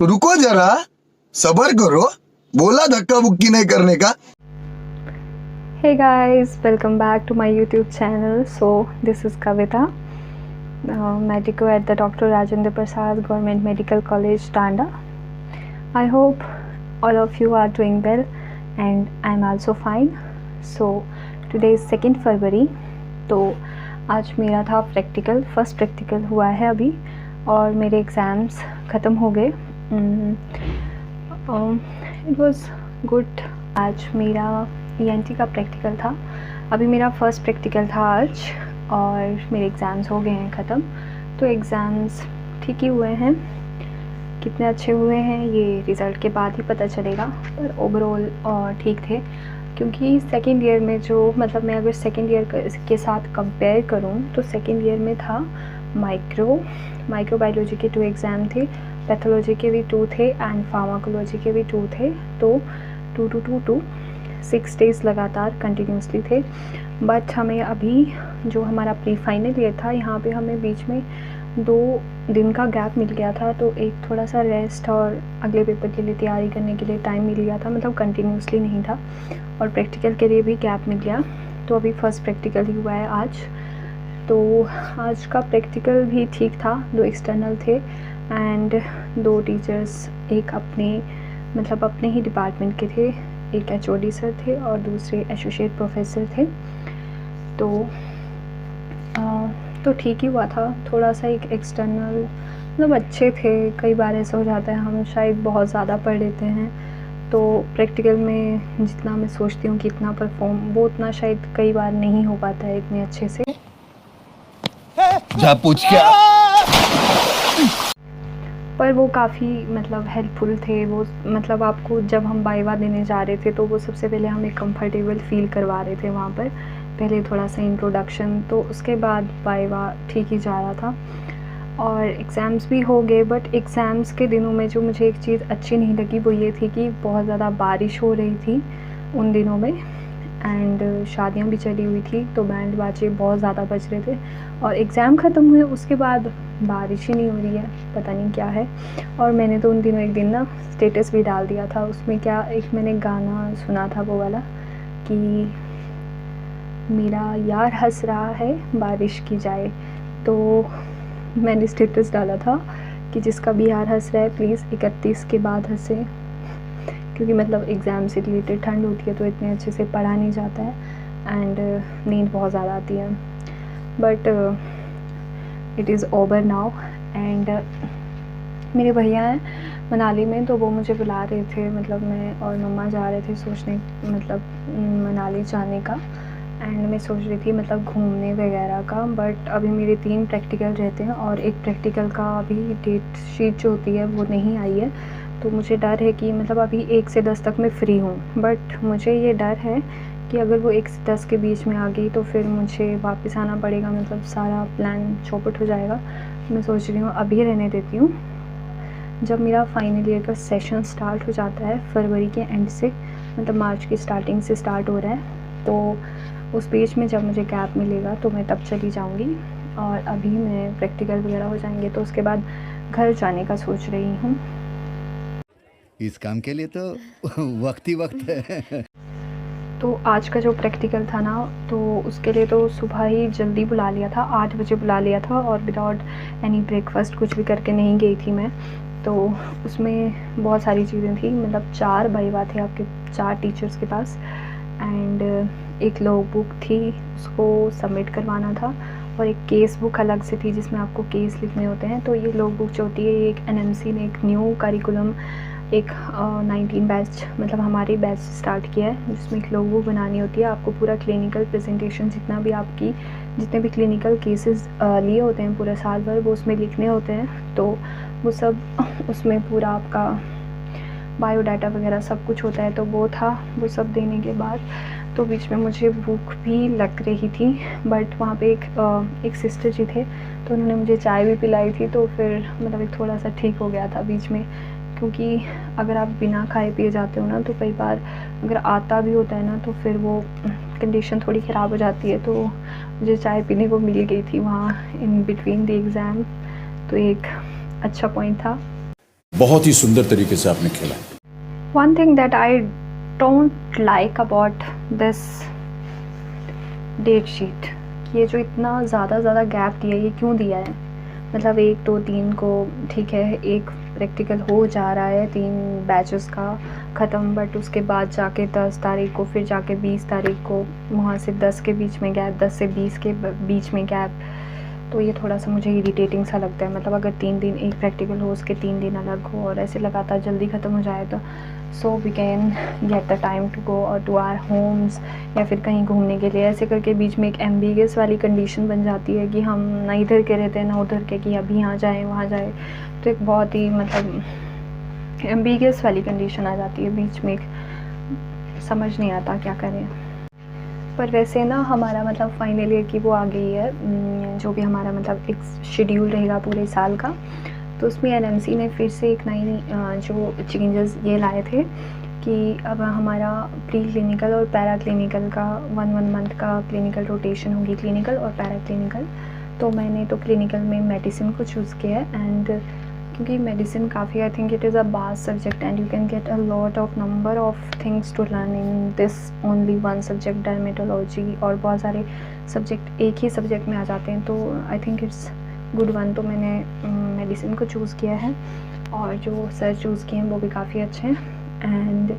तो रुको जरा, सबर करो, बोला धक्का बुक्की नहीं करने का। Hey guys, welcome back to my YouTube channel. So this is Kavita, medico at the Dr. Rajendra Prasad Government Medical College, Tanda. I hope all of you are doing well and I'm also fine. So today is 2nd February. तो आज मेरा था practical, first practical हुआ है अभी और मेरे exams ख़त्म हो गए। It was good. आज मेरा ENT का प्रैक्टिकल था, अभी मेरा फर्स्ट प्रैक्टिकल था आज और मेरे एग्ज़ाम्स हो गए हैं ख़त्म। तो एग्ज़ाम्स ठीक ही हुए हैं, कितने अच्छे हुए हैं ये रिज़ल्ट के बाद ही पता चलेगा, पर ओवरऑल ठीक थे। क्योंकि सेकेंड ईयर में जो मतलब मैं अगर सेकेंड ईयर के साथ कंपेयर करूं तो सेकेंड ईयर में था माइक्रोबायोलॉजी के 2 एग्ज़ाम थे, पैथोलॉजी के भी 2 थे एंड फार्माकोलॉजी के भी 2 थे। तो 2 6 डेज़ लगातार कंटिन्यूसली थे। बट हमें अभी जो हमारा प्री फाइनल ईयर था, यहाँ पे हमें बीच में 2 दिन का गैप मिल गया था, तो एक थोड़ा सा रेस्ट और अगले पेपर के लिए तैयारी करने के लिए टाइम मिल गया था, मतलब कंटिन्यूसली नहीं था। और प्रैक्टिकल के लिए भी गैप मिल गया, तो अभी फर्स्ट प्रैक्टिकल ही हुआ है आज। तो आज का प्रैक्टिकल भी ठीक था, 2 एक्सटर्नल थे एंड 2 टीचर्स, एक अपने ही डिपार्टमेंट के थे, एक HOD सर थे और दूसरे एसोसिएट प्रोफेसर थे। तो ठीक ही हुआ था। थोड़ा सा एक एक्सटर्नल मतलब अच्छे थे। कई बार ऐसा हो जाता है हम शायद बहुत ज़्यादा पढ़ लेते हैं, तो प्रैक्टिकल में जितना मैं सोचती हूँ कि इतना परफॉर्म, वो उतना शायद कई बार नहीं हो पाता है इतने अच्छे से। जा पूछ क्या? पर वो काफ़ी मतलब हेल्पफुल थे। वो मतलब आपको जब हम वाइवा देने जा रहे थे तो वो सबसे पहले हमें कंफर्टेबल फ़ील करवा रहे थे वहाँ पर, पहले थोड़ा सा इंट्रोडक्शन, तो उसके बाद वाइवा ठीक ही जा रहा था और एग्ज़ाम्स भी हो गए। बट एग्ज़ाम्स के दिनों में जो मुझे एक चीज़ अच्छी नहीं लगी वो ये थी कि बहुत ज़्यादा बारिश हो रही थी उन दिनों में एंड शादियाँ भी चली हुई थी, तो बैंड बाजे बहुत ज़्यादा बज रहे थे और एग्ज़ाम ख़त्म हुए उसके बाद बारिश ही नहीं हो रही है, पता नहीं क्या है। और मैंने तो उन दिनों एक दिन ना स्टेटस भी डाल दिया था, उसमें क्या एक मैंने गाना सुना था वो वाला कि मेरा यार हंस रहा है बारिश की जाए। तो मैंने स्टेटस डाला था कि जिसका भी यार हंस रहा है प्लीज़ 31 के बाद हंसे, क्योंकि मतलब एग्ज़ाम से रिलेटेड ठंड होती है तो इतने अच्छे से पढ़ा नहीं जाता है एंड नींद बहुत ज़्यादा आती है। But it is over now and मेरे भैया हैं मनाली में, तो वो मुझे बुला रहे थे, मतलब मैं और मम्मा जा रहे थे सोचने मतलब मनाली जाने का एंड मैं सोच रही थी मतलब घूमने वगैरह का। बट अभी मेरे 3 प्रैक्टिकल रहते हैं और एक प्रैक्टिकल का अभी डेट शीट जो होती है वो नहीं आई है, तो मुझे डर है कि मतलब अभी 1 से 10 तक मैं फ्री हूँ। बट मुझे ये डर है कि अगर वो 1 से 10 के बीच में आ गई तो फिर मुझे वापस आना पड़ेगा, मतलब सारा प्लान चौपट हो जाएगा। मैं सोच रही हूँ अभी रहने देती हूँ। जब मेरा फाइनल ईयर का सेशन स्टार्ट हो जाता है फरवरी के एंड से, मतलब मार्च की स्टार्टिंग से स्टार्ट हो रहा है, तो उस बीच में जब मुझे गैप मिलेगा तो मैं तब चली जाऊंगी। और अभी मैं प्रैक्टिकल वगैरह हो जाएंगे तो उसके बाद घर जाने का सोच रही हूँ। इस काम के लिए तो वक्त ही वक्त है। तो आज का जो प्रैक्टिकल था ना, तो उसके लिए तो सुबह ही जल्दी बुला लिया था, 8 बजे बुला लिया था और विदाउट एनी ब्रेकफास्ट कुछ भी करके नहीं गई थी मैं। तो उसमें बहुत सारी चीज़ें थी, मतलब 4 वाइवा थे आपके 4 टीचर्स के पास एंड एक लॉग बुक थी उसको सबमिट करवाना था और एक केस बुक अलग से थी जिसमें आपको केस लिखने होते हैं। तो ये लॉग बुक जो होती है ये एक NMC ने एक न्यू करिकुलम एक 19 बैच मतलब हमारे बैच स्टार्ट किया है, जिसमें एक लॉग बुक बनानी होती है। आपको पूरा क्लिनिकल प्रेजेंटेशन जितने भी क्लिनिकल केसेस लिए होते हैं पूरा साल भर वो उसमें लिखने होते हैं। तो वो सब उसमें पूरा आपका बायोडाटा वगैरह सब कुछ होता है, तो वो था। वो सब देने के बाद तो बीच में मुझे भूख भी लग रही थी, बट वहाँ पे एक सिस्टर जी थे तो उन्होंने मुझे चाय भी पिलाई थी, तो फिर मतलब एक थोड़ा सा ठीक हो गया था बीच में। क्योंकि अगर आप बिना खाए पिए जाते हो ना तो कई बार अगर आता भी होता है ना तो फिर वो कंडीशन थोड़ी ख़राब हो जाती है। तो मुझे चाय पीने को मिल गई थी वहाँ इन बिटवीन द एग्ज़ाम, तो एक अच्छा पॉइंट था। बहुत ही सुंदर तरीके से आपने खेला। One thing that I don't like about this date sheet, ये जो इतना ज़्यादा गैप दिया है, ये क्यों दिया है? मतलब 1 2 3 को ठीक है, एक प्रैक्टिकल हो जा रहा है 3 बैचेस का ख़त्म, बट उसके बाद जाके 10 तारीख को, फिर जाके 20 तारीख को, वहाँ से 10 के बीच में गैप, 10 से 20 के बीच में गैप। तो ये थोड़ा सा मुझे इरिटेटिंग सा लगता है। मतलब अगर 3 दिन एक प्रैक्टिकल हो, उसके 3 दिन अलग हो, और ऐसे लगातार जल्दी ख़त्म हो जाए तो so we can get the time to go और टू आवर होम्स, या फिर कहीं घूमने के लिए। ऐसे करके बीच में एक एम्बिगियस वाली कंडीशन बन जाती है कि हम ना इधर के रहते हैं ना उधर के, कि अभी यहाँ जाएँ वहाँ जाए। तो एक बहुत ही मतलब एम्बिगियस वाली कंडीशन आ जाती है बीच में, समझ नहीं आता क्या करें। पर वैसे ना हमारा मतलब फाइनल ईयर की वो आ गई है, जो भी हमारा मतलब एक शेड्यूल रहेगा पूरे साल का। तो उसमें एनएमसी ने फिर से एक नई जो चेंजेस ये लाए थे कि अब हमारा प्री क्लिनिकल और पैरा क्लिनिकल का 1 मंथ का क्लिनिकल रोटेशन होगी, क्लिनिकल और पैरा क्लिनिकल। तो मैंने तो क्लिनिकल में मेडिसिन को चूज़ किया है, एंड क्योंकि मेडिसिन काफ़ी, I think it is a vast subject and you can get a lot of number of things to learn in this only one subject, dermatology, और बहुत सारे सब्जेक्ट एक ही सब्जेक्ट में आ जाते हैं। तो I think it's good one. तो मैंने मेडिसिन को चूज़ किया है, और जो सर चूज़ किए हैं वो भी काफ़ी अच्छे हैं। And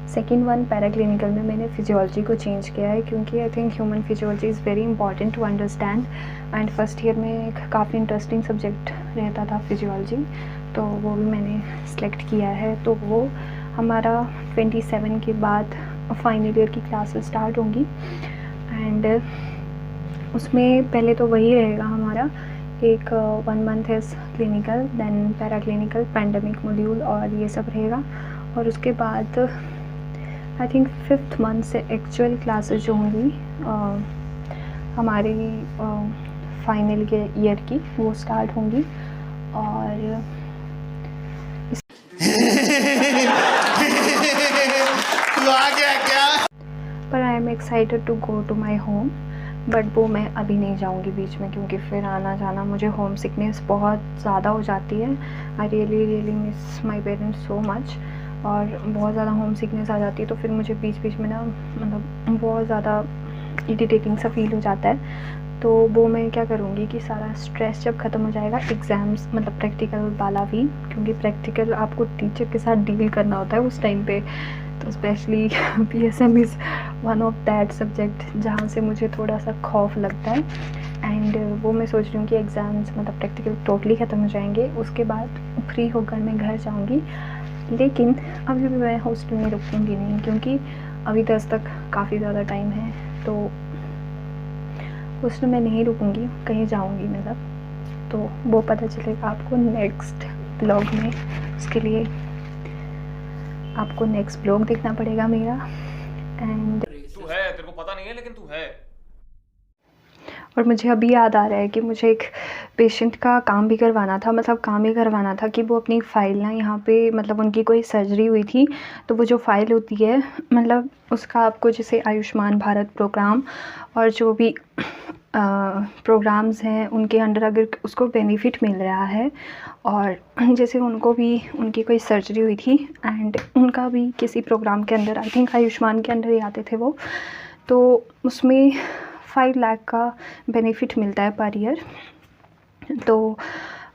second one para clinical में मैंने फिजियोलॉजी को चेंज किया है, क्योंकि I think human physiology is very important to understand. And first year में एक काफ़ी इंटरेस्टिंग सब्जेक्ट रहता था फिजियोलॉजी, तो वो भी मैंने सेलेक्ट किया है। तो वो हमारा 27 के बाद फाइनल ईयर की क्लासेस स्टार्ट होंगी, एंड उसमें पहले तो वही रहेगा हमारा एक 1 month is clinical, then para clinical, pandemic module और ये सब रहेगा। और उसके बाद आई थिंक 5th मंथ से एक्चुअल क्लासेस जो होंगी हमारी फाइनल के ईयर की, वो स्टार्ट होंगी। और तू आ गया क्या? पर I am excited to go to my home, but वो मैं अभी नहीं जाऊंगी बीच में, क्योंकि फिर आना जाना मुझे होम सिकनेस बहुत ज़्यादा हो जाती है। I really miss my parents so much, और बहुत ज़्यादा होम सिकनेस आ जाती है। तो फिर मुझे बीच बीच में ना मतलब बहुत ज़्यादा इरिटेटिंग सा फील हो जाता है। तो वो मैं क्या करूँगी कि सारा स्ट्रेस जब ख़त्म हो जाएगा, एग्ज़ाम्स मतलब प्रैक्टिकल वाला भी, क्योंकि प्रैक्टिकल आपको टीचर के साथ डील करना होता है उस टाइम पे। तो specially PSM is one of that subject जहाँ से मुझे थोड़ा सा खौफ लगता है। एंड वो मैं सोच रही हूँ कि एग्ज़ाम्स मतलब प्रैक्टिकल टोटली ख़त्म हो जाएंगे, उसके बाद फ्री होकर मैं घर जाऊँगी। लेकिन अभी भी मैं हॉस्टल में रुकूँगी नहीं, क्योंकि अभी 10 तक काफ़ी ज़्यादा टाइम है। तो हॉस्टल में नहीं रुकूँगी, कहीं जाऊँगी मतलब। तो वो पता चलेगा आपको नेक्स्ट ब्लॉग में। उसके लिए आपको नेक्स्ट ब्लॉग देखना पड़ेगा मेरा। एंड तू है, तेरे को पता नहीं है लेकिन तू है। और मुझे अभी याद आ रहा है कि मुझे एक पेशेंट का काम भी करवाना था, मतलब काम ही करवाना था कि वो अपनी फ़ाइल ना यहाँ पे, मतलब उनकी कोई सर्जरी हुई थी, तो वो जो फ़ाइल होती है मतलब उसका आपको जैसे आयुष्मान भारत प्रोग्राम और जो भी प्रोग्राम्स हैं उनके अंडर अगर उसको बेनिफिट मिल रहा है, और जैसे उनको भी उनकी कोई सर्जरी हुई थी एंड उनका भी किसी प्रोग्राम के अंदर, आई थिंक आयुष्मान के अंदर ही आते थे वो, तो उसमें 5 लाख का बेनिफिट मिलता है पर ईयर। तो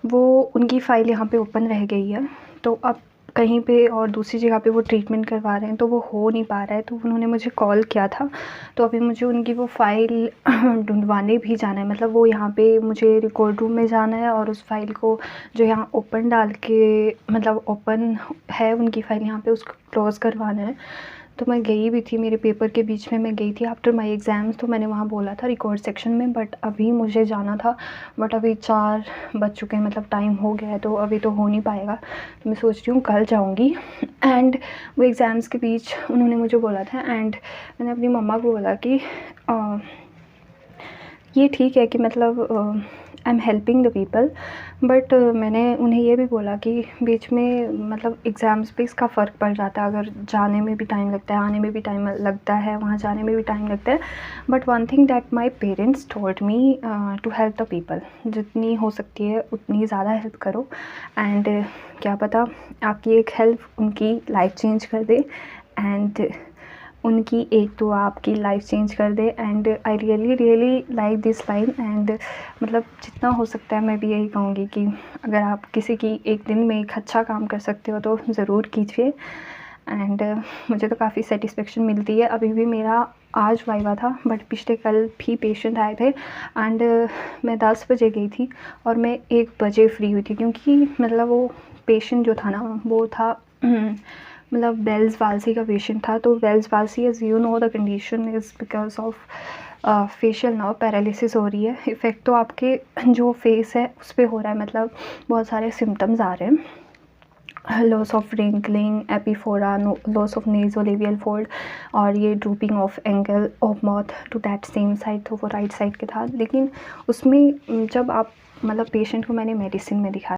वो उनकी फ़ाइल यहाँ पे ओपन रह गई है, तो अब कहीं पे और दूसरी जगह पे वो ट्रीटमेंट करवा रहे हैं, तो वो हो नहीं पा रहा है। तो उन्होंने मुझे कॉल किया था, तो अभी मुझे उनकी वो फ़ाइल ढूंढवाने भी जाना है। मतलब वो यहाँ पे मुझे रिकॉर्ड रूम में जाना है और उस फाइल को जो यहाँ ओपन डाल के, मतलब ओपन है उनकी फ़ाइल यहाँ पे, उसको क्लोज़ करवाना है। तो मैं गई भी थी, मेरे पेपर के बीच में मैं गई थी आफ्टर माय एग्ज़ाम्स, तो मैंने वहाँ बोला था रिकॉर्ड सेक्शन में, बट अभी मुझे जाना था, बट अभी 4 बज चुके हैं, मतलब टाइम हो गया है, तो अभी तो हो नहीं पाएगा। तो मैं सोच रही हूँ कल जाऊँगी। एंड वो एग्ज़ाम्स के बीच उन्होंने मुझे बोला था, एंड मैंने अपनी मम्मा को बोला कि ये ठीक है कि मतलब I am helping the people, but मैंने उन्हें ये भी बोला कि बीच में मतलब एग्ज़ाम्स पे इसका फ़र्क पड़ जाता है, अगर जाने में भी टाइम लगता है, आने में भी टाइम लगता है, वहाँ जाने में भी टाइम लगता है, but one thing that my parents told me to help the people, जितनी हो सकती है उतनी ज़्यादा हेल्प करो, एंड क्या पता आपकी एक हेल्प उनकी लाइफ चेंज कर दे, एंड उनकी एक दुआ आपकी लाइफ चेंज कर दे। And I really like this line, and मतलब जितना हो सकता है मैं भी यही कहूँगी कि अगर आप किसी की एक दिन में एक अच्छा काम कर सकते हो तो ज़रूर कीजिए। एंड मुझे तो काफ़ी सेटिस्फेक्शन मिलती है। अभी भी मेरा आज वाइवा था, बट पिछले कल भी पेशेंट आए थे, एंड मैं 10 बजे गई थी और मैं 1 बजे फ्री हुई थी, क्योंकि मतलब वो पेशेंट जो था ना वो था मतलब बेल्स पाल्सी का पेशेंट था। तो Bell's palsy, as you know the condition is because of facial nerve paralysis हो रही है। इफ़ेक्ट तो आपके जो फेस है उस पर हो रहा है, मतलब बहुत सारे सिम्टम्स आ रहे हैं, loss of wrinkling, epiphora, loss of nasolabial fold, और ये drooping of angle of mouth to that same side, तो वो राइट साइड के था। लेकिन उसमें जब आप मतलब पेशेंट को मैंने मेडिसिन में दिखाया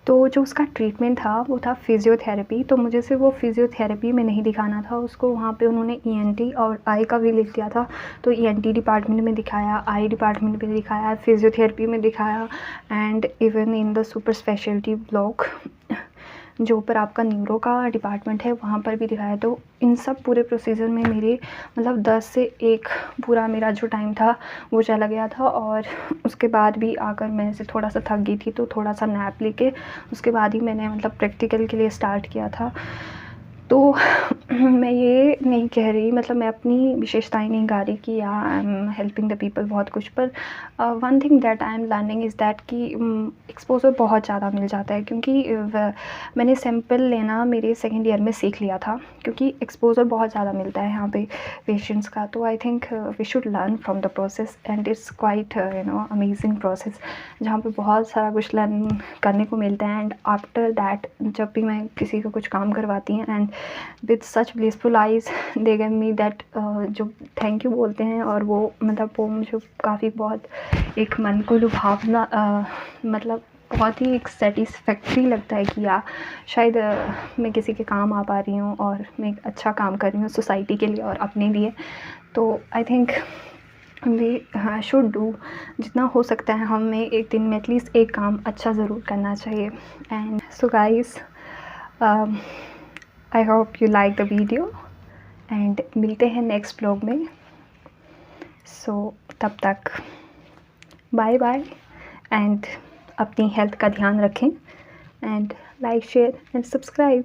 तो जो उसका ट्रीटमेंट था वो था फिज़ियोथेरेपी। तो मुझे सिर्फ वो फिज़ियोथेरेपी में नहीं दिखाना था उसको, वहाँ पे उन्होंने ईएनटी और आई का भी लिख दिया था। तो ईएनटी डिपार्टमेंट में दिखाया, आई डिपार्टमेंट में दिखाया, फिज़ियोथेरेपी में दिखाया, and even in the super speciality block जो ऊपर आपका न्यूरो का डिपार्टमेंट है वहाँ पर भी दिखाया। तो इन सब पूरे प्रोसीजर में मेरे मतलब 10 से 1 पूरा मेरा जो टाइम था वो चला गया था। और उसके बाद भी आकर मैं से थोड़ा सा थक गई थी, तो थोड़ा सा नैप लेके उसके बाद ही मैंने मतलब प्रैक्टिकल के लिए स्टार्ट किया था। तो मैं ये नहीं कह रही, मतलब मैं अपनी विशेषताएं नहीं गा रही कि या I am helping the people बहुत कुछ, पर one thing that I am learning is that कि एक्सपोजर बहुत ज़्यादा मिल जाता है, क्योंकि मैंने सैंपल लेना मेरे सेकेंड ईयर में सीख लिया था, क्योंकि एक्सपोजर बहुत ज़्यादा मिलता है यहाँ पे पेशेंट्स का। तो I think we should learn from the process, and it's quite amazing process जहाँ पे बहुत सारा कुछ लर्न करने को मिलता है। एंड आफ्टर दैट जब भी मैं किसी को कुछ काम करवाती हैं, and with such blissful eyes they give me that, जो थैंक यू बोलते हैं, और वो मतलब वो मुझे काफ़ी बहुत एक मन को लुभावना मतलब बहुत ही एक सेटिस्फैक्ट्री लगता है कि या शायद मैं किसी के काम आ पा रही हूँ और मैं एक अच्छा काम कर रही हूँ सोसाइटी के लिए और अपने लिए। तो I think we should do, जितना हो सकता है हमें एक दिन में एटलीस्ट एक काम अच्छा ज़रूर करना चाहिए। And so guys, I hope you like the video, and मिलते हैं नेक्स्ट ब्लॉग में। सो तब तक बाय बाय, एंड अपनी हेल्थ का ध्यान रखें, and like, share and subscribe.